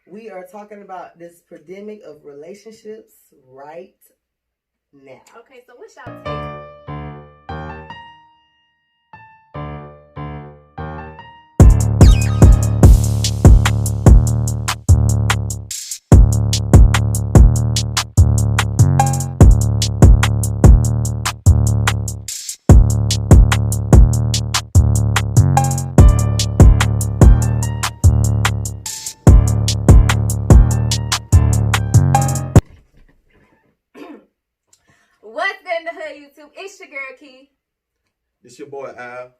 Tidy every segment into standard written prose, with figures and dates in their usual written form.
We are talking about this pandemic of relationships right now. Okay, so what's y'all take? What's good in the hood, YouTube? It's your girl Key. This your boy Al.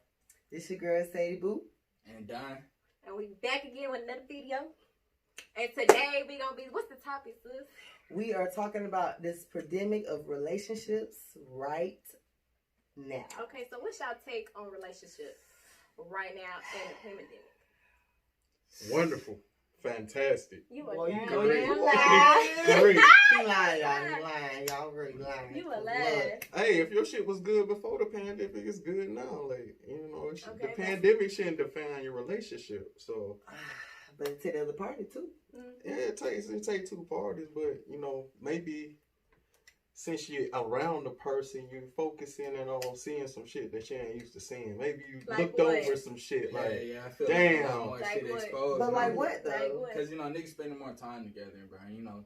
This your girl Sadie Boo. And Don. And we back again with another video. And today we gonna be, what's the topic, sis? We are talking about this pandemic of relationships right now. Okay, so what's y'all take on relationships right now in the pandemic? Wonderful. Fantastic. You a Boy, you girl. great. You Great. He lying, y'all. He lying. Y'all really lying. You a liar. Hey, if your shit was good before the pandemic, it's good now. Like, you know, Okay, the pandemic shouldn't define your relationship. So, But it's to the other party too. yeah, it takes two parties, but you know, maybe since you're around the person, you focusing in on seeing some shit that you ain't used to seeing. Maybe you Like looked what? over some shit. Like, Yeah, I feel damn. like a lot more Like shit what? exposed. But like what though? Like what? Because, you know, niggas spending more time together, bro. You know,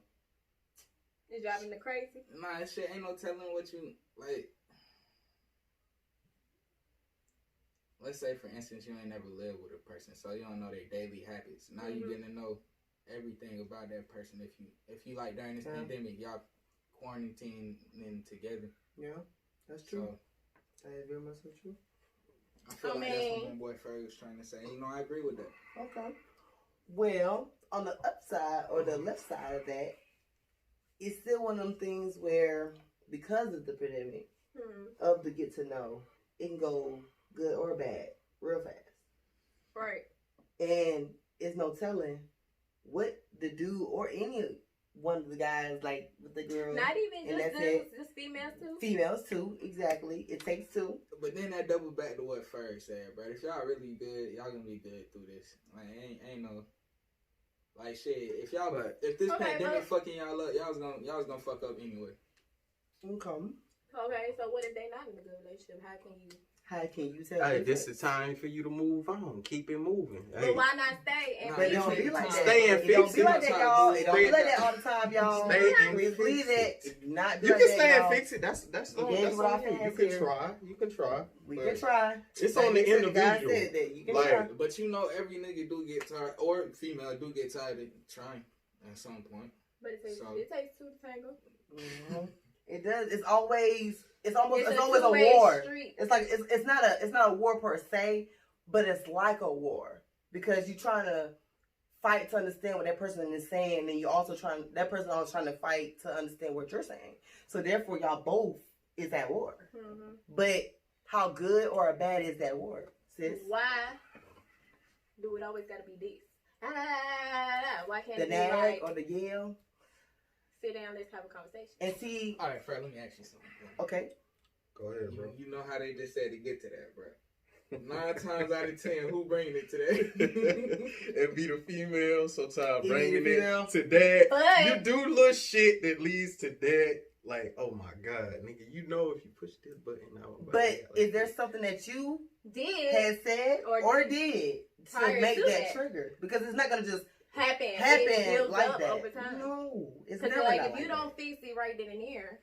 It's driving the crazy. nah, that shit ain't no telling what you, like, let's say, for instance, you ain't never lived with a person, so you don't know their daily habits. Now you getting to know everything about that person. If you like, during this pandemic, y'all quarantining together. Yeah, that's true. So, That is very much so true. I feel like that's what my boy Ferg was trying to say. You know, I agree with that. Okay. Well, on the upside or the left side of that, it's still one of them things where, because of the pandemic, of the get to know, it can go good or bad real fast. Right. And it's no telling what the dude or any one of the guys, like with the girl. Not even and just that's dudes, it. just females too. Females too, exactly. It takes two. But then that double back to what Ferg said, bro. If y'all really good, y'all gonna be good through this. Like, ain't no, like, shit. If y'all, if this Okay, pandemic fucking y'all up, y'all was gonna fuck up anyway. Okay. Okay, so what if they not in a good relationship? How can you tell? hey, this is time for you to move on. Keep it moving. Hey. But why not stay? And Nah, But it you don't take be like time. that. Stay and It don't fix be it. like that, y'all. It don't be Stay- like that all the time, y'all. Stay and Please fix believe it. it. Not be You like can that, stay and y'all. fix it. That's Yeah, that's what I on you. think You is can here. try. You can try. We But can try. It's Like on the you said, guy individual. said that. You can Like, try. But you know, every nigga do get tired, or female do get tired of trying at some point. But it takes two to tango. Mhm. It does. It's always. It's almost. It's a always a two-way war. street. It's like it's not a war per se, but it's like a war because you're trying to fight to understand what that person is saying, and you also that person also trying to fight to understand what you're saying. So therefore, y'all both is at war. Mm-hmm. But how good or bad is that war, sis? Why do it always gotta be this? Why can't The it be nag like or the yell? sit down, let's have a conversation? And see, All right, Ferg, let me ask you something. okay, go ahead, bro. You know how they just said to get to that, bro. 9 times out of 10, who bringing it to that? It be the female, sometimes It be bringing the it female. to that. But- You do little shit that leads to that. Like, oh my God, nigga, you know if you push this button out. but is there something that you Did had said or did prior to make to that that. trigger? Because it's not gonna just happen. It happen builds like up that. over time. No, it's Because never like not if you like don't fix it right then and there,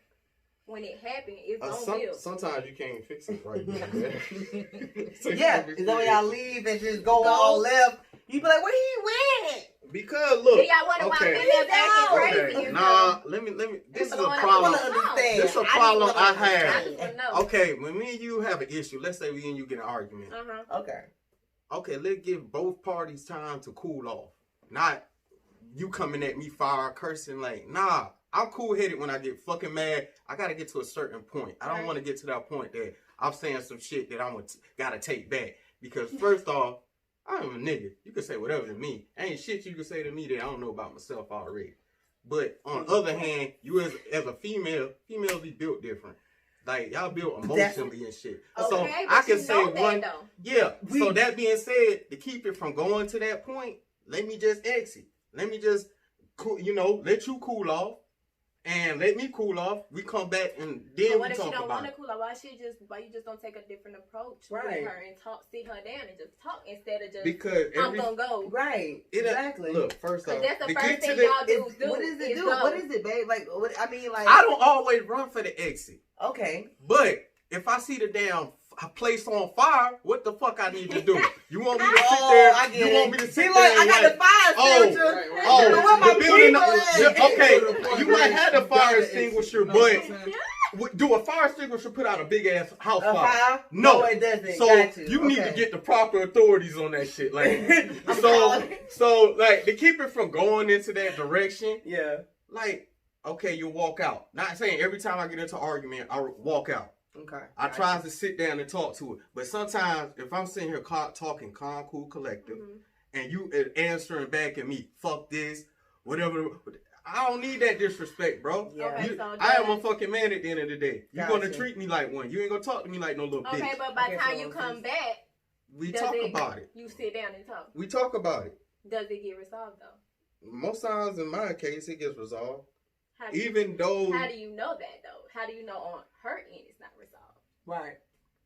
when it happens, it's gonna build. sometimes you can't fix it right now. So that. you Yeah, gotta be it's when clear. y'all leave and just go all left. You be like, where he went? Because look, Do y'all wonder why okay, females acting crazy? okay, and nah, stuff? let me. This is That's a what I problem. wanna understand. This is a I just problem wanna I understand. I have. just wanna know. Okay, when me and you have an issue, let's say we and you get an argument. Okay. Okay, let's give both parties time to cool off. Not you coming at me fire cursing like, nah, I'm cool headed when I get fucking mad. I gotta get to a certain point. I don't Right. want to get to that point that I'm saying some shit that gotta take back. Because first off, I'm a nigga. You can say whatever to me. Ain't shit you can say to me that I don't know about myself already. But on the other hand, you as a females be built different. Like, y'all built emotionally and shit. So Okay, I but can you say know that, one. though. Yeah. So that being said, to keep it from going to that point, let me just exit. Let me just, let you cool off. And let me cool off. We come back and then but what we if talk she don't about want it. to cool off? Why you just don't take a different approach Right. with her and sit her down and just talk instead of just Because I'm gonna go. Right. Exactly. Look, first off, That's the to first get to thing the, y'all do. What does it do? Go. What is it, babe? Like, what, I mean, like. I don't always run for the exit. Okay. But if I see the damn place on fire, what the fuck I need to do? You want me to sit there? I get you it. want me to sit See, there? like, I and got the fire extinguisher. Oh, Where the my building. people at? Okay, you might have the fire extinguisher, but do a fire extinguisher put out a big ass house A fire? fire? No, it doesn't. So Got you need to get the proper authorities on that shit. Like, sorry. so like to keep it from going into that direction. Yeah. Like, okay, you walk out. Not saying every time I get into an argument, I walk out. Okay. I try to sit down and talk to it. But sometimes, if I'm sitting here talking calm, cool, collective, and you answering back at me, fuck this, whatever. I don't need that disrespect, bro. Yeah. Okay, so I am a fucking man at the end of the day. You're Gotcha. going to treat me like one. You ain't going to talk to me like no little bitch. Okay, but by the time you come back, We talk about it. You sit down and talk. We talk about it. Does it get resolved though? Most times, in my case, it gets resolved. How Even though. How do you know that though? How do you know on her end it's not resolved? Right.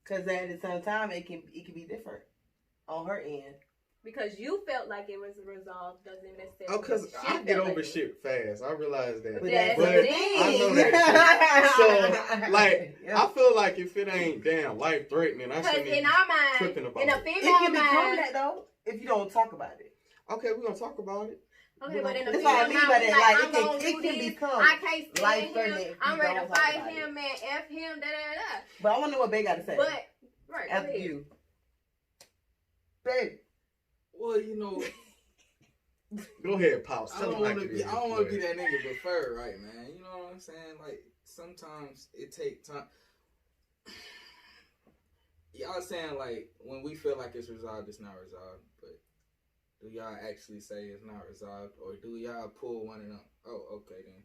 Because at the same time, it can be different on her end. Because you felt like it was resolved doesn't necessarily. Oh, because she I felt get like over it. shit fast. I realize that. But that's But the thing. I know that shit. So, like, Yeah. I feel like if it ain't damn life threatening, I shouldn't Because in be our mind, tripping about in a it. It female can become mind, that though if you don't talk about it. Okay, we're gonna talk about it. okay, but in a That's female what I mind, mean by we that. like, Like, I'm gonna do it can this. become I can't stand life-threatening him. if I'm you ready to don't talk fight about it. him, man. F him, da da da. But I want to know what Babe got to say. But right, go After ahead. you, Babe. Well, you know, Go ahead, Pops. I Tell don't them like want it to is. be. I don't want to be that nigga preferred, right, man? You know what I'm saying? Like sometimes it take time. Y'all saying like when we feel like it's resolved, it's not resolved. But do y'all actually say it's not resolved, or do y'all pull one of them? Oh, okay then.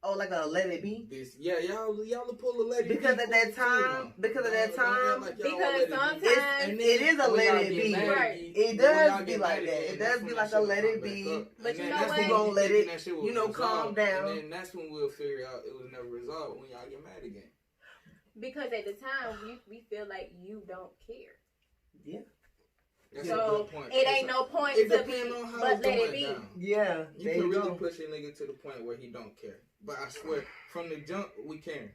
Oh, like a let it be. Y'all will pull a let it Because be. at that time, Because sometimes it is a let it be. Right. It does be like that. It does be like a let it be. But you know That's what? we gonna let it, you calm down. And then that's when we'll figure out it was never resolved when y'all get mad again. Because at the time we feel like you don't care. Yeah. That's a So good point. it ain't no point It to be, depends on how but it's let it going be. down. Yeah. You There can you really go. push a nigga to the point where he don't care. But I swear, from the jump, we care.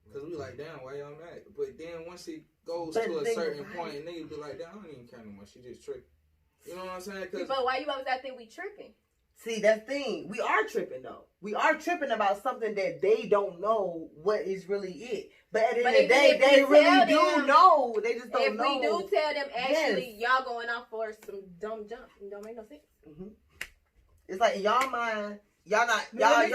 Because we like, damn, why y'all mad? But then once it goes But to a think certain about point, niggas be like, damn, I don't even care no more. She just tricked. You know what I'm saying? Cause But why you always out there we tripping? See, that's the thing. We are tripping though. We are tripping about something that they don't know what is really it. But at the end of the day, they really do know. They just don't know. If we do tell them, actually, y'all going off for some dumb jump, it don't make no sense. Mm-hmm. It's like in y'all mind, y'all right.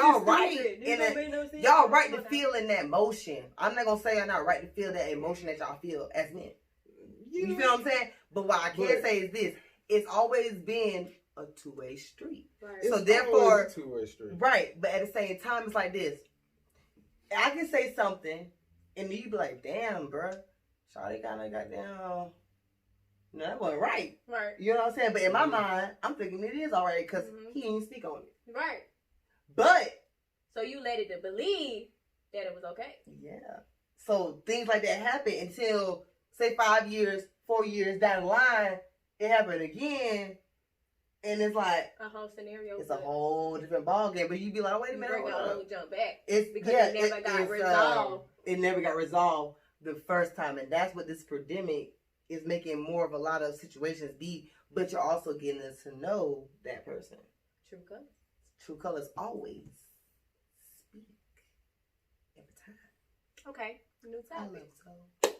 Y'all right to feel in that motion. I'm not gonna say I'm not right to feel that emotion that y'all feel as men. You feel what I'm saying? But what I can say is this: it's always been a two-way street. Right. So It's therefore, always a two-way street. right. But at the same time, it's like this: I can say something, and you be like, "Damn, bro, Shawty kind of got down." No, that wasn't right. Right. You know what I'm saying? But in my mind, I'm thinking it is all right because he didn't speak on it. Right. But so you let it to believe that it was okay. yeah. So things like that happen until say 5 years, 4 years down the line, it happened again, and it's like a whole scenario. it's a whole different ball game. But you be like, wait a minute, bring hold a up. whole jump back. It's because yeah, it never got it's, resolved. It never got resolved the first time, and that's what this pandemic is making more of a lot of situations be. But you're also getting us to know that person. True colors. True colors always speak every time. Okay, new I topic. love so.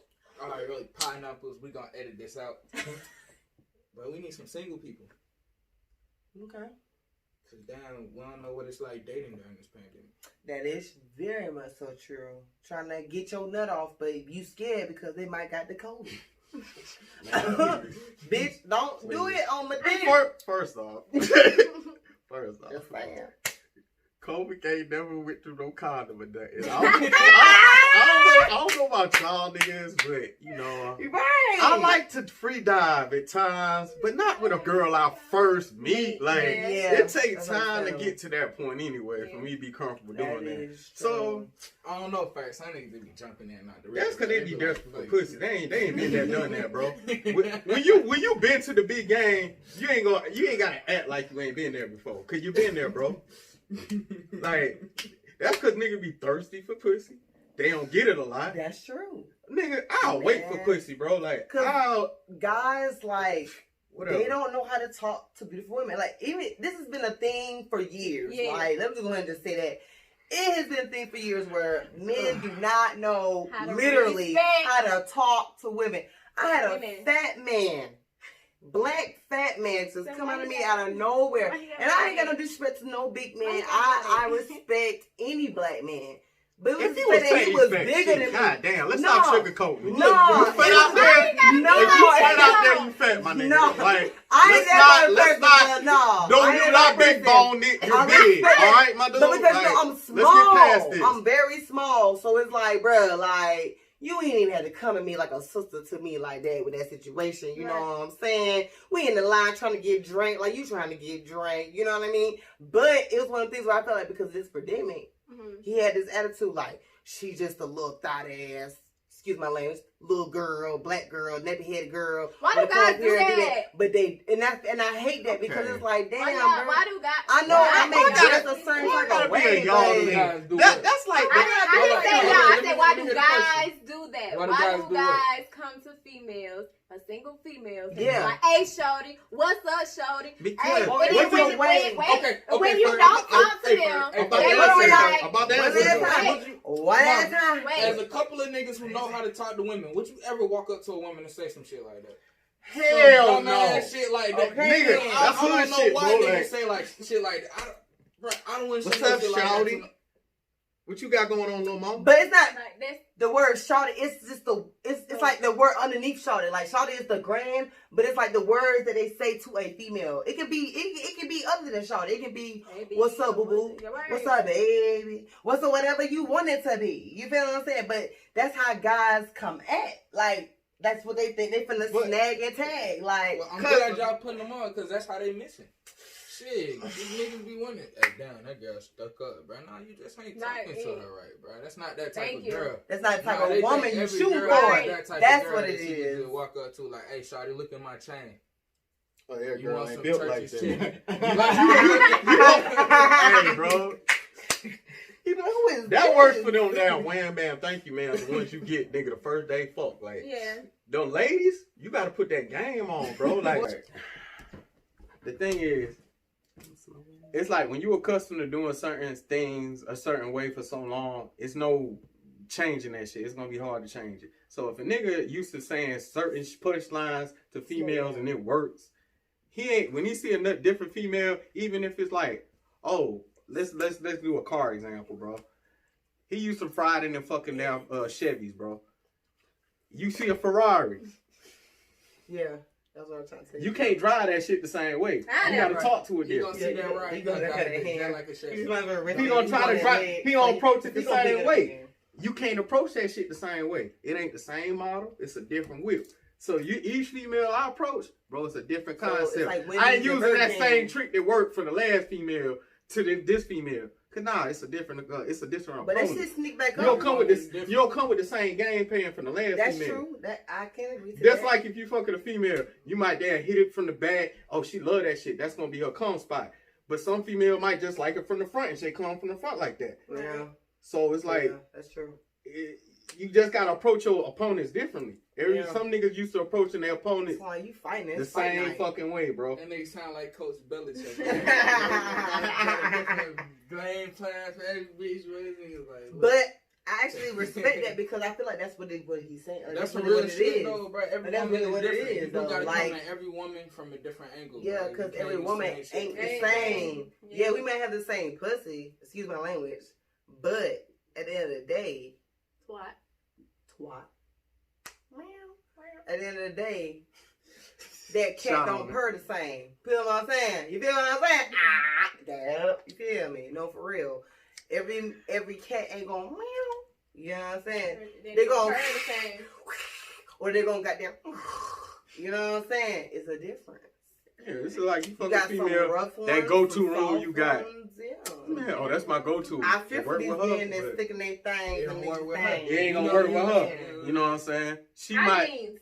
all right, really, pineapples, we gonna edit this out. But we need some single people. Okay. Cause damn, we don't know what it's like dating during this pandemic. That is very much so true. Trying to get your nut off, but you scared because they might got the COVID. Bitch, don't do it on my dick. First off. Just saying. Kobe ain't never went through no condom or nothing. I don't know about y'all niggas, but you know, Right. I like to free dive at times, but not with a girl I first meet. Like it takes time to get to that point anyway for me to be comfortable doing that. So I don't know, facts. Some niggas be jumping in and out the that's because they be desperate for pussy. They ain't been there, done that, bro. When you been to the big game, you ain't gotta act like you ain't been there before, cause you been there, bro. Like that's because niggas be thirsty for pussy. They don't get it a lot. That's true. Nigga, I'll wait for pussy, bro. Like guys like whatever. They don't know how to talk to beautiful women. Like even this has been a thing for years. Yeah. Like let me just go ahead and just say that. It has been a thing for years where men do not know literally how to talk to women. I had a fat man, black fat man, just come out of me out of nowhere. And I ain't got no disrespect to no big man. I respect any black man. But if you was saying he was bigger than me. God damn, let's not sugarcoat me. No. You fat out there? No. If you fat out there, you fat, my nigga. No. Like, let's not. Don't you not big bone it. You're big. All right, my dude? But because I'm small. Let's get past this. I'm very small. So it's like, bro, like, you ain't even had to come at me like a sister to me like that with that situation. You know what I'm saying? We in the line trying to get drink. Like, you trying to get drink. You know what I mean? But it was one of the things where I felt like because of this pandemic, he had this attitude like, she just a little thought ass, excuse my language, little girl, black girl, nappy-headed girl. Why do guys do that? But they, and I hate that because it's like, damn, why do guys? I know I may dress a certain type of way, that's like, I didn't say y'all. I said, why do guys do that? Why do guys come to females, a single female, and be like, hey, shorty, what's up, shorty? Because when you don't talk to them, they were like, one at a time. As a couple of niggas who know how to talk to women, would you ever walk up to a woman and say some shit like that? Hell no. Shit like that. Okay. Nigga, that's I don't know shit, why bro, niggas say like shit like that. I don't want to say what's up, shit like shawty? that. What you got going on, little mama? But it's not the word shawty. It's just it's like the word underneath shawty. Like shawty is the grand, but it's like the words that they say to a female. It can be other than shawty. It can be what's up, boo boo. What's up, baby? What's up, whatever you want it to be. You feel what I'm saying? But that's how guys come at. Like that's what they think. They finna snag and tag. Like I'm glad y'all putting them on because that's how they missing. Shit, these niggas be wanting it. Hey, damn, that girl stuck up, bro. Nah, you just ain't talking to her right, bro. That's not that type of girl. That's not the type of woman you shoot for. That's what it is. You walk up to like, hey, shawty, look at my chain. Oh, yeah, girl, want ain't some built like Turkish that. chicken? Hey, bro. You know who is that works for them now. Wham, bam, thank you, man. The ones you get, nigga, the first day, fuck. Like, them ladies, you got to put that game on, bro. Like, the thing is, it's like when you're accustomed to doing certain things a certain way for so long, it's no changing that shit. It's gonna be hard to change it. So if a nigga used to saying certain punchlines to females and it works, he ain't when he see a different female, even if it's like, oh, let's do a car example, bro. He used to ride in them fucking down Chevys, bro. You see a Ferrari. Yeah. That's what I'm trying to say. You can't drive that shit the same way. You gotta talk to it different. You gonna see that right? He gonna like a shit. He gonna try to drive. He gonna approach it the same way. You can't approach that shit the same way. It ain't the same model. It's a different whip. So each female I approach, bro, it's a different concept. Like I ain't using that same trick that worked for the last female to this female. Cause nah, it's a different approach. But that shit sneak back up. You don't come with this. You don't come with the same game plan from the last female. That's true. That I can't agree to. That's like if you fucking a female, you might hit it from the back. Oh, she love that shit. That's gonna be her come spot. But some female might just like it from the front and she come from the front like that. Yeah. So it's like that's true. You just gotta approach your opponents differently. Some niggas used to approaching their opponents you fighting the same fucking way, bro. And they sound like Coach Belichick. Game plan for every bitch. But I actually respect that because I feel like that's what he's saying. Like, that's really real shit, though, bro. Every that's woman really what different. it is, though. You gotta like, come at every woman from a different angle. Yeah, because every woman ain't the same. Yeah, we may have the same pussy. Excuse my language. But at the end of the day, twat. At the end of the day, that cat don't purr the same. Feel what I'm saying? You feel what I'm saying? You feel? tell me. No, for real. Every cat ain't gonna meow. You know what I'm saying? They gonna or they gonna goddamn. You know what I'm saying? It's a difference. Yeah, it's like you fuck a female. That go-to room you got. Man, oh, that's my go-to. I feel for these men that sticking their things in these things. It ain't gonna work with her. You know what I'm saying? She might.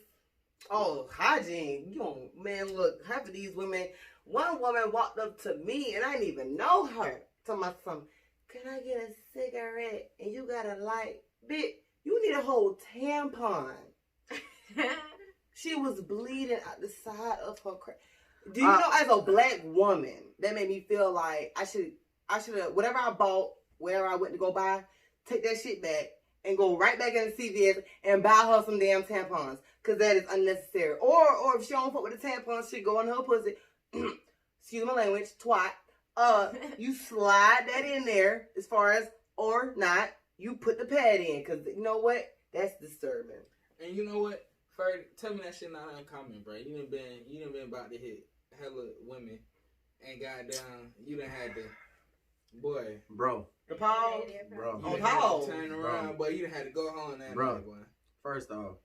Oh, hygiene. You don't, man, look, half of these women, one woman walked up to me and I didn't even know her. Talking about something, can I get a cigarette? And you got a light? Bitch, you need a whole tampon. She was bleeding out the side of her crack. Do you know, as a black woman, that made me feel like I should have, whatever I bought, wherever I went to go buy, take that shit back and go right back into CVS and buy her some damn tampons. Because that is unnecessary. Or if she don't fuck with the tampons, she go in her pussy. Excuse my language, twat. You slide that in there as far as, or not, you put the pad in. Because you know what? That's disturbing. And you know what? Ferg, tell me that shit not uncommon, bro. You done been about to hit hella women. And goddamn, you done had to, boy. Bro. The pause? Bro. On pause. Turn around, boy. You done had to go home that night, boy. First off,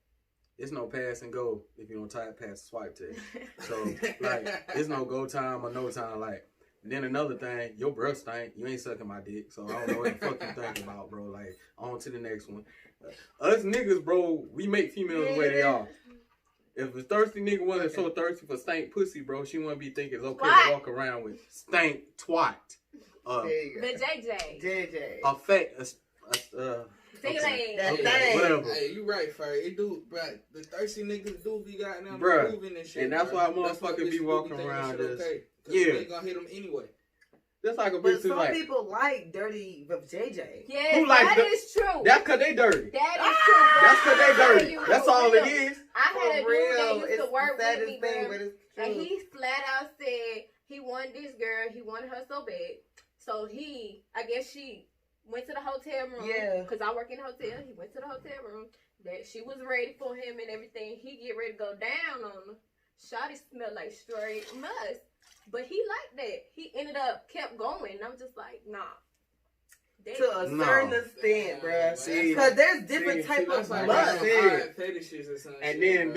it's no pass and go if you don't type pass the swipe test. So, like, it's no go time or no time. Like, then another thing, your breath stink. You ain't sucking my dick. So, I don't know what the fuck you thinking about, bro. Like, on to the next one. Us niggas, bro, we make females the way they are. If a thirsty nigga wasn't so thirsty for stank pussy, bro, she wouldn't be thinking it's okay to walk around with stank twat. The JJ. Affect whatever. Hey, you right, Ferg. It do, bro. The thirsty niggas do be goddamn moving and shit. And that's why motherfuckers be walking around just. Yeah. They gonna hit them anyway. That's like a bitch. But some people like dirty with JJ. Yeah, that is true. That's because they dirty. That is true. That's because they dirty. That's all it is. I had a dude that used to work with me, bro. And he flat out said he wanted this girl. He wanted her so bad. So I guess she went to the hotel room. Yeah. Because I work in the hotel. He went to the hotel room. That she was ready for him and everything. He get ready to go down on her. Shawty smelled like straight must. But he liked that. He kept going. And I'm just like, nah. To a certain extent, bro. Because there's different type of must. Fetishes or something. And then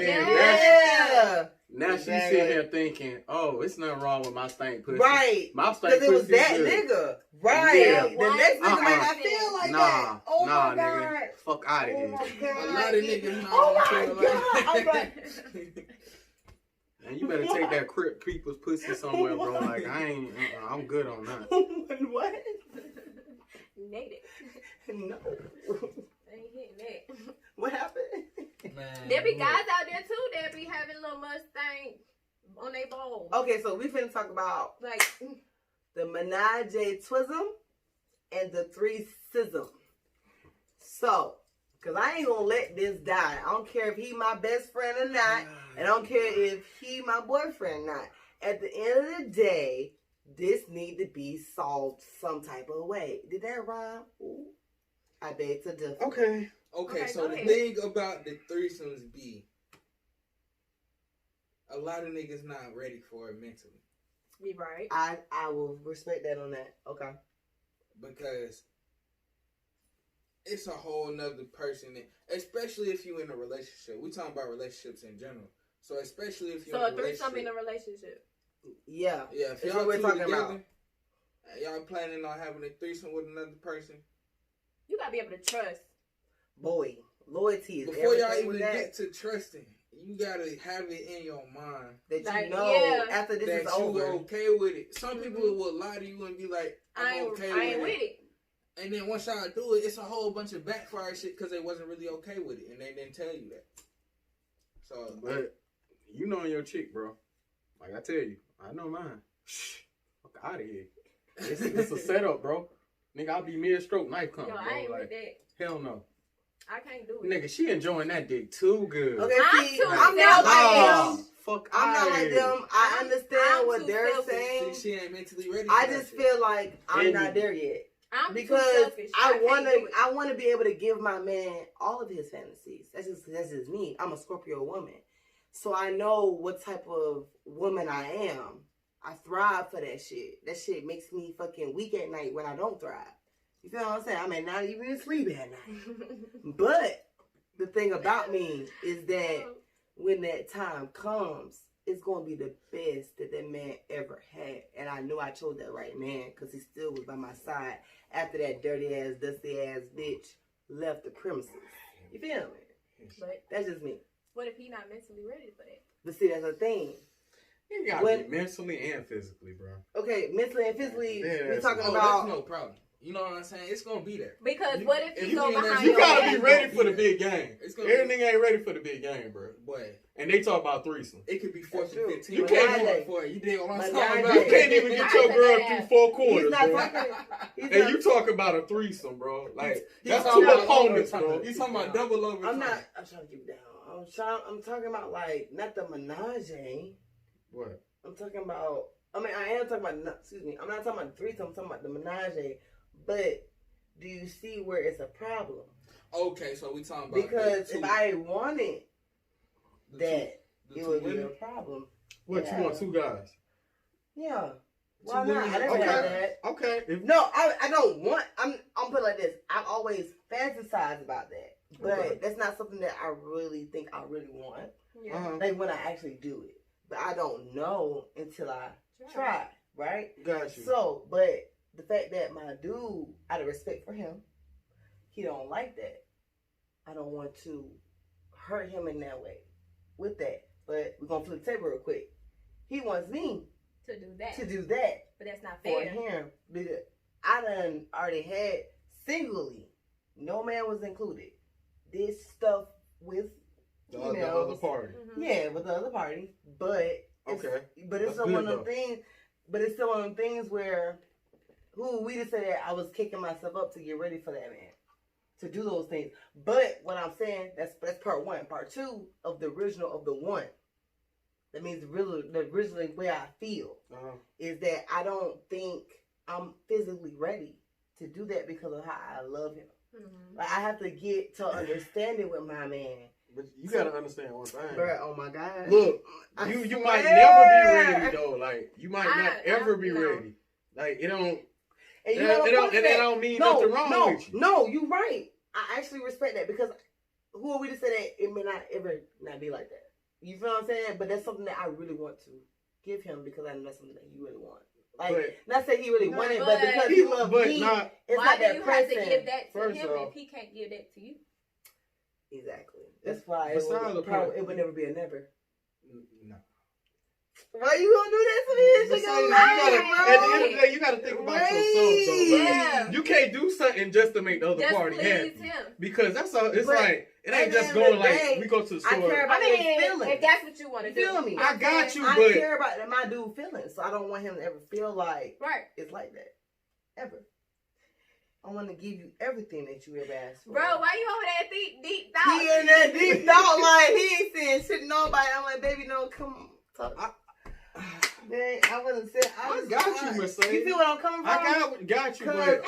now she's sitting here thinking, oh, it's nothing wrong with my stank pussy. Right. My stank pussy. Because it was that nigga. Right. Yeah. The next nigga might not feel like that. Oh my God. Nigga. Fuck out of here. Oh my God. A lot of niggas know. Oh my God. And you better take that creeper's pussy somewhere, bro. Like, I'm good on that. What? Native. No. Ain't hitting that. What happened? Man, there be guys out there too that be having little Mustang on their balls. Okay, so we finna talk about like the menage-a-twism and the threesism. So, cause I ain't gonna let this die. I don't care if he my best friend or not. And I don't care if he my boyfriend or not. At the end of the day, this need to be solved some type of way. Did that rhyme? Ooh, I beg to differ. Okay, so the thing about the threesomes be, a lot of niggas not ready for it mentally. Be right. I will respect that on that. Okay. Because it's a whole nother person, especially if you in a relationship. We talking about relationships in general. So especially if you're in a relationship. So a threesome in a relationship. Yeah. Yeah, if y'all we're talking together, about. Y'all planning on having a threesome with another person. You gotta be able to trust. Boy, loyalty is before y'all even get to trusting. You gotta have it in your mind that you know after this that is over, you okay with it. Some people will lie to you and be like, "I'm okay with it." And then once y'all do it, it's a whole bunch of backfire shit because they wasn't really okay with it and they didn't tell you that. So, but you know your chick, bro. Like I tell you, I know mine. Shh, fuck out of here. It's a setup, bro. Nigga, I'll be mid-stroke knife coming, bro. I ain't like, with that. Hell no. I can't do it. Nigga, she enjoying that dick too good. Okay, see, I'm not like them. Fuck I'm not like them. I understand what they're saying. She ain't mentally ready. I just feel like I'm not there yet. Because I want to be able to give my man all of his fantasies. That's just me. I'm a Scorpio woman, so I know what type of woman I am. I thrive for that shit. That shit makes me fucking weak at night when I don't thrive. You feel what I'm saying? I may not even sleep at night. But the thing about me is that when that time comes, it's going to be the best that man ever had. And I knew I chose that right man because he still was by my side after that dirty ass, dusty ass bitch left the premises. You feel me? But that's just me. What if he not mentally ready for that? But see, that's the thing. You gotta be mentally and physically, bro. Okay, mentally and physically, we're talking that's about... no problem. You know what I'm saying? It's gonna be there. Because what if you go behind you your gotta back? be ready for the big game. Everything ain't ready for the big game, bro. But and they talk about threesome. It could be 4th and 15. You can't go for it. You did what I'm talking about. You can't even get your girl through 4 quarters, He's not bro. talking, and you talk about a threesome, bro. Like that's talking two about opponents, bro. You talking about double over? I'm trying to keep it down. I'm talking about like not the menage. What? I'm talking about. I mean, I am talking about. Excuse me. I'm not talking about the threesome. I'm talking about the menage. But do you see where it's a problem? Okay, so we talking about because if I wanted that, it would be a problem. What you want? 2 guys? Yeah. Why not? I never had that. Okay. No, I don't want. I'm put it like this. I've always fantasized about that, but that's not something that I really think I really want. Yeah. Like when I actually do it, but I don't know until I try. Right? Got you. So, but the fact that my dude, out of respect for him, he don't like that. I don't want to hurt him in that way with that. But we're gonna flip the table real quick. He wants me to do that. But that's not for fair. him. Because I done already had singly, no man was included, this stuff with the other party. Mm-hmm. Yeah, with the other party. But it's still one of them things. But it's still one of them things where we just said that I was kicking myself up to get ready for that man. To do those things. But what I'm saying, that's part 1. Part 2 of the original of the 1. That means the original way I feel is that I don't think I'm physically ready to do that because of how I love him. Mm-hmm. Like I have to get to understanding with my man. But you gotta understand one thing. Bruh, oh my God. Look, you might never be ready though. Like you might not ever be ready. Like it don't. And that don't mean nothing wrong with you. No, you're right. I actually respect that because who are we to say that it may not ever not be like that? You feel what I'm saying? But that's something that I really want to give him because I know that's something that he really wants. Like, not say he really wanted, but because he loves me, it's not that you have to give that to him if he can't give that to you? Exactly. That's why it would never be a never. No. Why you gonna do that to me? At the end of the day, you gotta think about yourself though. Like, you can't do something just to make the other party happy. Because that's all. It's like it ain't just going like we go to the store. I care about his feelings. If that's what you want to do, feel me? I got you, I but care about my dude feelings, so I don't want him to ever feel like it's like that ever. I want to give you everything that you ever asked for. Bro, why you over that deep thought? He in that deep thought like he ain't saying shit to nobody. I'm like, baby, no, come talk. Man, I wasn't saying. I got you, Mercedes. You feel what I'm coming from? I got you, but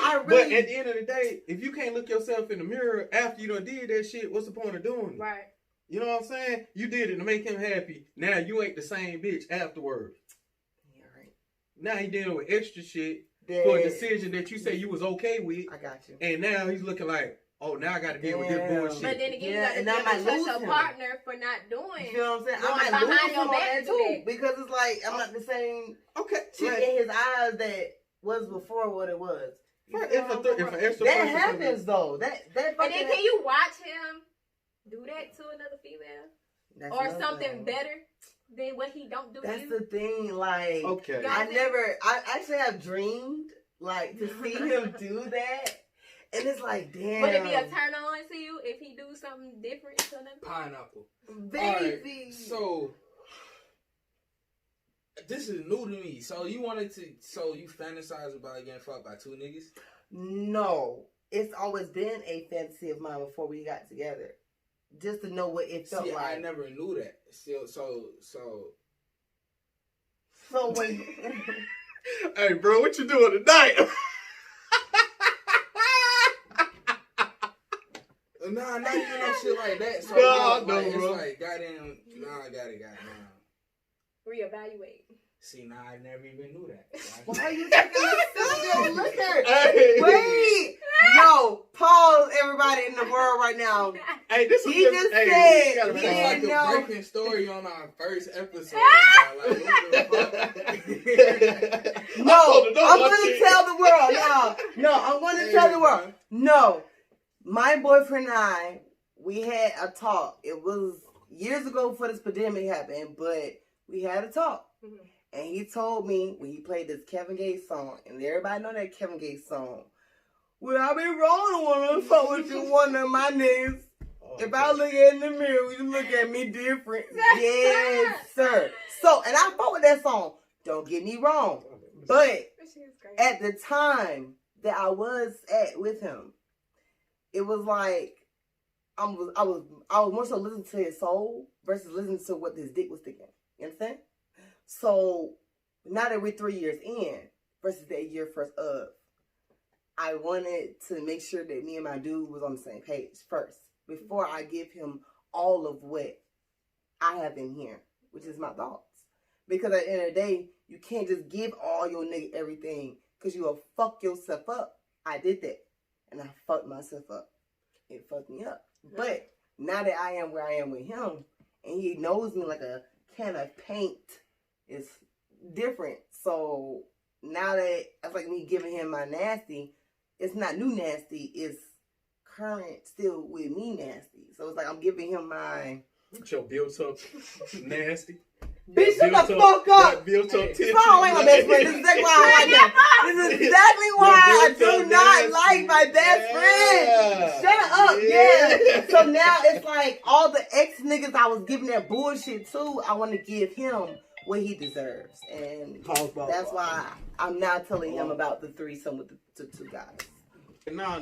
at the end of the day, if you can't look yourself in the mirror after you done did that shit, what's the point of doing it? Right. You know what I'm saying? You did it to make him happy. Now you ain't the same bitch afterwards. Yeah, right. Now he dealing with extra shit for a decision that you say you was okay with. I got you. And now he's looking like, oh, now I got to deal with this bullshit. But then again, you got to trust your partner for not doing. You know what I'm saying? I might lose him on that too because it's like I'm not the same chick in his eyes that was before what it was. If an extra that happens though, that and then can you watch him do that to another female or something better than what he don't do? That's the thing. Like, okay, I actually have dreamed like to see him do that. And it's like, damn. Would it be a turn on to you if he do something different to another pineapple? Baby. Right, so this is new to me. So you fantasize about getting fucked by 2 niggas? No. It's always been a fantasy of mine before we got together. Just to know what it felt like. I never knew that. So when hey bro, what you doing tonight? Nah, not even no shit like that. So no, like, bro. It's like, goddamn, I got it. Reevaluate. See, now I never even knew that. Why are you taking this liquor? Hey. Wait. No. Pause, everybody in the world right now. Hey, this is He just said we gotta he pause. didn't It's like know. a breaking story on our first episode. Bro. Like, what the fuck? No, supposed to know I'm my going to shit. tell the world. No, I'm going to tell the world. No, my boyfriend and I, we had a talk. It was years ago before this pandemic happened, but we had a talk. Mhm. And he told me when he played this Kevin Gates song, and everybody know that Kevin Gates song. Well, I be wrong when I fuck with you, one of my niggas. If I look at in the mirror, you look at me different. Yes, sir. So, and I fuck with that song. Don't get me wrong. But This shit is crazy. at the time that I was at with him, it was like I was more so listening to his soul versus listening to what this dick was thinking. You understand? So now that we're 3 years in versus that year first of, I wanted to make sure that me and my dude was on the same page first before I give him all of what I have in here, which is my thoughts. Because at the end of the day, you can't just give all your nigga everything because you will fuck yourself up. I did that. And I fucked myself up. It fucked me up. But now that I am where I am with him, and he knows me like a can of paint, it's different. So now that it's like me giving him my nasty, it's not new nasty, it's current still with me nasty. So it's like I'm giving him my With your built up nasty. bitch, shut Built the fuck up. that Built up titty. Song ain't my best friend. This is exactly why I like him. This is exactly why I do not like my best friend. Shut up, yeah. So now it's like all the ex niggas I was giving that bullshit to, I want to give him what he deserves. And that's why I'm now telling him about the threesome with the two guys. No.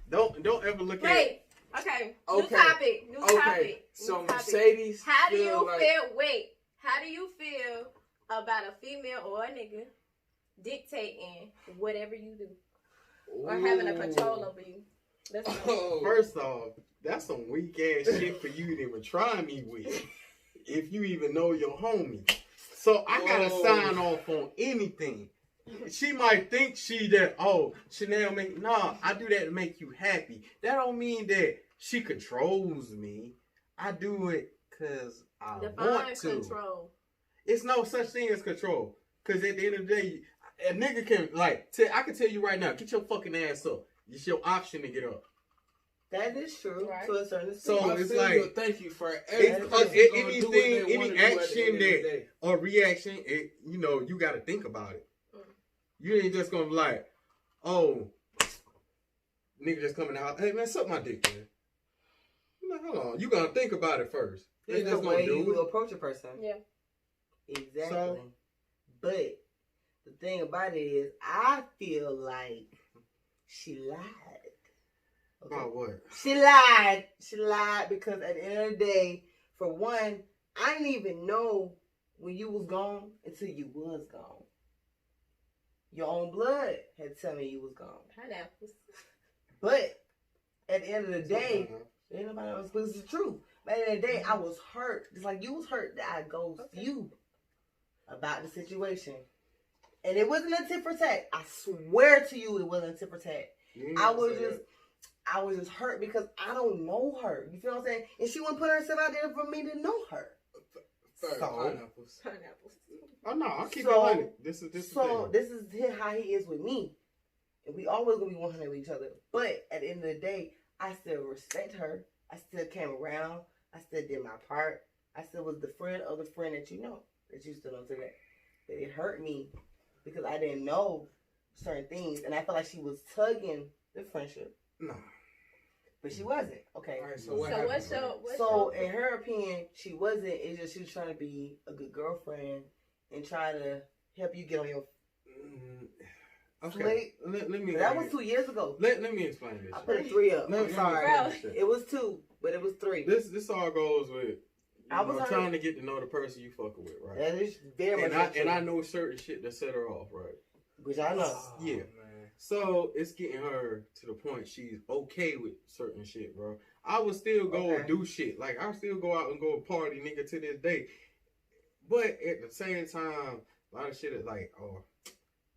Don't ever look at Wait. Okay. New Okay. topic. New Okay, topic. so New topic. Mercedes. How do feel you like, feel? Wait. How do you feel about a female or a nigga dictating whatever you do or having a control over you? That's what Oh, First off, that's some weak ass shit for you to even try me with. If you even know your homie. So I gotta Whoa. sign off on anything. She might think she that, oh, Chanel make, nah, I do that to make you happy. That don't mean that she controls me. I do it because I define want to. control. It's no such thing as control. Because at the end of the day, a nigga can, like, I can tell you right now, get your fucking ass up. It's your option to get up. That is true. Right. To a certain extent. So I it's feel like- you. Thank you for It's- every person it- gonna do what anything- they wanna any do at the action end of the that- day. Or reaction, you got to think about it. You ain't just going to be like, oh, nigga just coming out, hey, man, suck my dick, man. I'm like, hold on. You got to think about it first. You ain't It's the just going way to you do it. approach a person. Yeah. Exactly. So- But the thing about it is, I feel like she lied. Okay? About what? She lied. She lied because at the end of the day, for one, I didn't even know when you was gone until you was gone. Your own blood had to tell me you was gone. Pineapples. But at the end of the day, ain't nobody else, but it's the truth. But at the end of the day, I was hurt. Just like you was hurt that I ghosted you about the situation. And it wasn't a tit for tat. I swear to you it wasn't a tit for tat. I was just hurt because I don't know her. You feel what I'm saying? And she wouldn't put herself out there for me to know her. Sorry, So- pineapples. Pineapples. Oh, no, I'll keep So- it 100. This is So this is how he is with me. And we always gonna be 100 with each other. But at the end of the day, I still respect her. I still came around. I still did my part. I still was the friend of the friend that you know. That you still know today. But it hurt me because I didn't know certain things. And I felt like she was tugging the friendship. No. But she wasn't. Okay. All right, so So what happened? what's your So in her opinion, she wasn't. It's just she was trying to be a good girlfriend and try to help you get on your Okay. Let me. That was 2 years ago. Let me explain this. I put a 3 up. Let I'm me sorry. explain this shit. It was 2, but it was 3. This all goes with I was hurt. trying to get to know the person you fucking with, right? That is very much And true. I know certain shit that set her off, right? Which I know. Oh, Yeah. man. So it's getting her to the point she's okay with certain shit, bro. I would still go and Okay. do shit. Like I still go out and go party, nigga, to this day. But at the same time, A lot of shit is like, oh,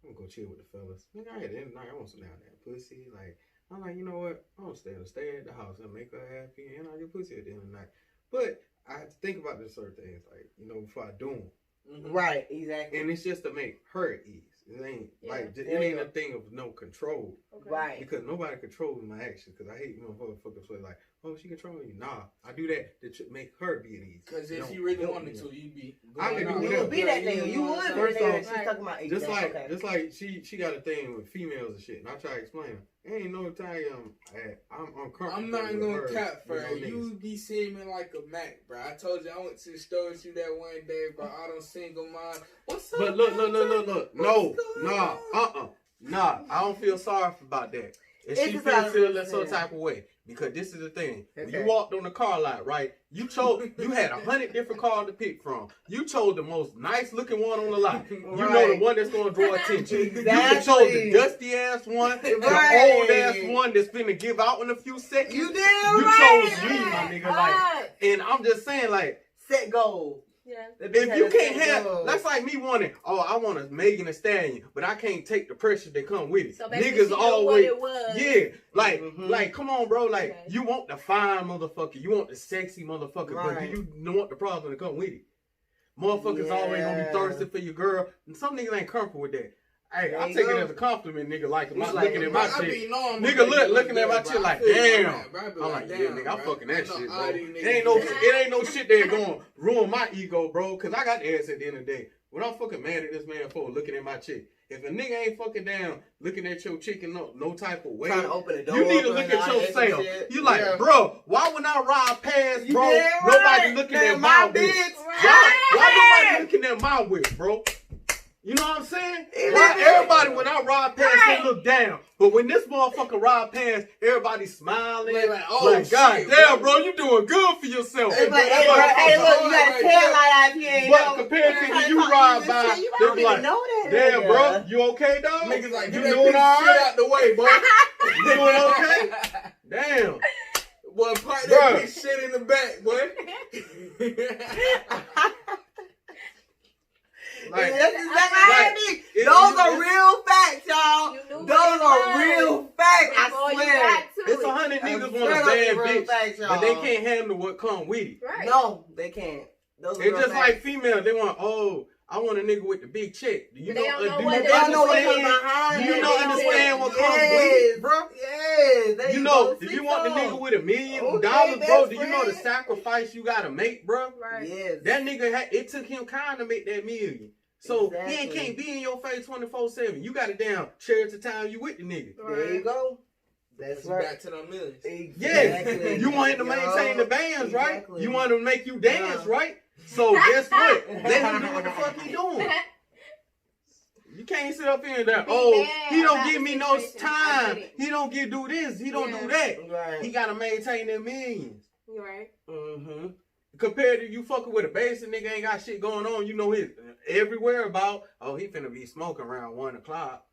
I'm gonna go chill with the fellas. Nigga, at the end of the night, I want some down that pussy. Like, I'm like, you know what? I'm gonna stay at the house and make her happy, and I get pussy at the end of the night. But I have to think about this sort of things, like, you know, before I do them. Mm-hmm. Right, exactly. And it's just to make her at ease. It ain't like it ain't a thing of no control. Okay. Right. Because nobody controls my actions. Because I hate motherfuckers say like, oh, she controlling you. Nah, I do that to make her be at ease. Because if you really wanted to, you'd be. I could do You whatever. would be that nigga. You would. First off, She's talking about just like she got a thing with females and shit, and I try to explain her. Ain't no time I'm uncomfortable. I'm not gonna with cap for her. You You be seeming like a Mac, bro. I told you I went to the store with you that one day, bro. I don't single mom. What's up? But look. Nah. I don't feel sorry about that. And It's she just feel how- some type of way. Because this is the thing. When Okay. you walked on the car lot, right? You had 100 different cars to pick from. You chose the most nice looking one on the lot. You know the one that's gonna draw attention. Exactly. You chose the dusty ass one, the old ass one that's finna give out in a few seconds. You did You right. chose me, my nigga. Like, and I'm just saying, like, Set goal. Yeah. if you can't have, that's like me wanting, I want a Megan Thee Stallion, but I can't take the pressure that come with it. So basically, Niggas she knew always, what it was. yeah, like, Mhm. like, come on, bro, like, Okay. you want the fine motherfucker, you want the sexy motherfucker, but Right. do you know what the problem that come with it? Motherfuckers always gonna be Yeah. thirsty for your girl, and some niggas ain't comfortable with that. Hey, There I you take it go. as a compliment, nigga. Like, He's my like, looking at my I shit. be knowing Nigga my looking at my bro. shit I like, feel damn. that, bro. I be I'm like, yeah, nigga, I'm bro. fucking that I know shit, all bro. these It ain't no, niggas- it ain't no shit that gonna ruin my ego, bro. Cause I got the ass at the end of the day. What I'm fucking mad at this man for looking at my chick. If a nigga ain't fucking down looking at your chick in no type of way, Trying to open the door. you need to for look her at and all that yourself. shit. You like, Yeah. bro, why when I ride past, You bro, damn nobody right. looking Man, at my my bitch? bitch. Why nobody looking at my whip, bro? You know what I'm saying? Why everybody when I ride past they look down, but when this motherfucker ride past, everybody smiling. Like, oh, like, God shit, damn, bro. bro, you doing good for yourself. It's like, hey, bro, hey, look, you got a tail light out here. Ain't But no- compared to You're when trying you talk ride this by, shit, you they don't be even like, know that. damn, nigga. bro, you okay, dog? Niggas like, you get that doing piece of all shit right? out the way, boy. You doing okay? Damn. Boy, park Bruh. that bitch shit in the back, boy. Like, That's exactly how like, it is. it- Those it- are real facts, y'all. You knew Those what it are was real facts. I before you swear. got to it's it. 100 I niggas swear want a those bad are real bitch, facts, but they y'all. can't handle what come with it. Right. No, they can't. Those are It's real just facts. like females, they want, I want a nigga with the big check. Do you But they don't know do what you They don't know what comes understand? behind Do you it. not They don't understand know what comes with it, bro? Yes. There You know, go. if See you want the some. nigga with $1 million, Okay, bro, best do you know the friend. sacrifice you gotta make, bro? Right. Yes. That nigga, it took him kind to make that $1 million. So he Exactly. can't be in your face 24/7. You gotta damn cherish the time you with the nigga. There you go. That's right. Back to the millions. Yeah, Exactly. you want him to maintain the bands, right? Exactly. You want him to make you dance, Yeah. right? So guess what? Let him do what the fuck he doing. You can't sit up here and that. Be Oh, mad he don't about give the me no situation. I time. get it. He don't do this. He don't Yeah. do that. Right. He gotta maintain them millions. You right. Mm-hmm. Compared to you fucking with a basic nigga ain't got shit going on. You know his everywhere about. Oh, he finna be smoking around 1 o'clock.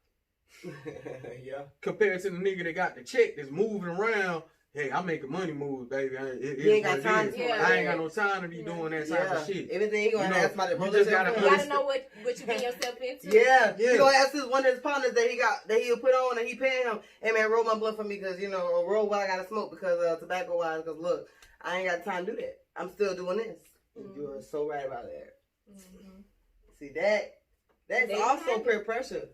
Yeah. Compared to the nigga that got the check that's moving around. Hey, I'm making money moves, baby. You ain't got time to- I ain't got no time to be Yeah. doing that type of shit. Everything you gonna You know, ask somebody. you roll just their gotta phone. You gotta understand. know what you get yourself into. Yeah, Yeah. You gonna ask his one of his partners that he'll put on and he paying him. Hey man, roll my blunt for me because or roll while I gotta smoke because tobacco wise. Because look, I ain't got time to do that. I'm still doing this. Mhm. You are so right about that. Mhm. See that's They also have it. peer pressure,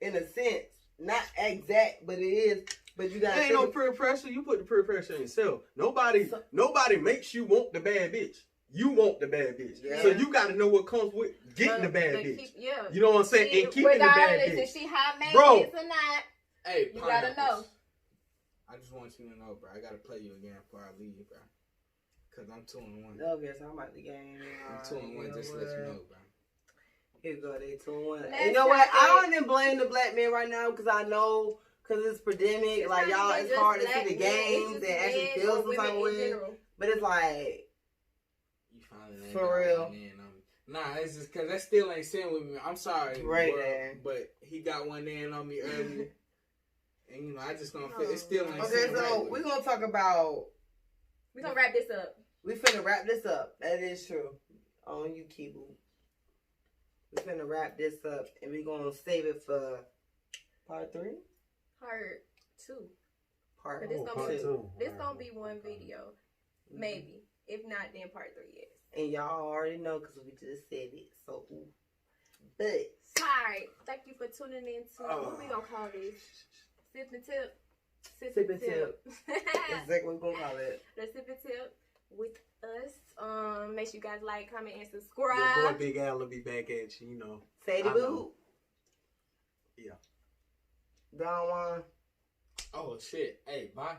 in a sense. Not exact, but it is. But you gotta There ain't no peer pressure. You put the peer pressure on yourself. Nobody makes you want the bad bitch. You want the bad bitch. Yeah. So you got to know what comes with getting the bad But bitch. Yeah. You know what I'm saying? And keeping the bad Regardless bitch. if she high Bro. maintenance or not. Hey, You gotta pineapples. know. I just want you to know, bro. I gotta play you again before I leave, bro. Cause I'm 2-1. Okay, so I'm at the game. I'm 2-1. Just to let you know, bro. Here you go, they 2-1. Let's You know what? not I don't even blame the black men right now because I know because it's pandemic. It's like not y'all, even it's just hard to black see the men, games it's and just actually men feel or some women type of in way. general. But it's like You finally ain't For got real. one in on me. Nah, it's just cause that still ain't sitting with me. I'm sorry, Right, bro, man. but he got one in on me earlier, and I just don't feel it. Still ain't okay. sitting So right with we're me. gonna talk about. We're gonna wrap this up. We finna wrap this up. That is true. On you, Kibu. We're gonna wrap this up, and we're gonna save it for part 3. Part 2. Part But this gonna be 2. this gonna be one video, maybe. If not, then part 3. Yes. And y'all already know because we just said it. So, but Alright, thank you for tuning in to what we gonna call this? Sip and Tip. Sip and Tip. Exactly what we're gonna call it. The Sip and Tip with us. Make sure you guys like, comment, and subscribe. Your boy Big Al will be back at you, you know. Sadie Boo. Yeah. Don Juan. Oh shit! Hey, bye.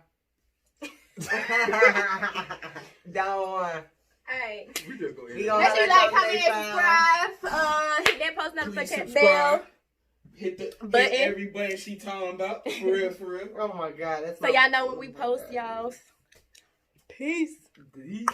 Don Juan. Hey. We just go ahead. We and- gonna Make sure you like, have comment, that and subscribe. Hit that post Please notification subscribe. bell. Hit the Button. hit every button she talking about. For real, for real. Oh my God. That's So y'all know when we post, y'all. Peace. Peace.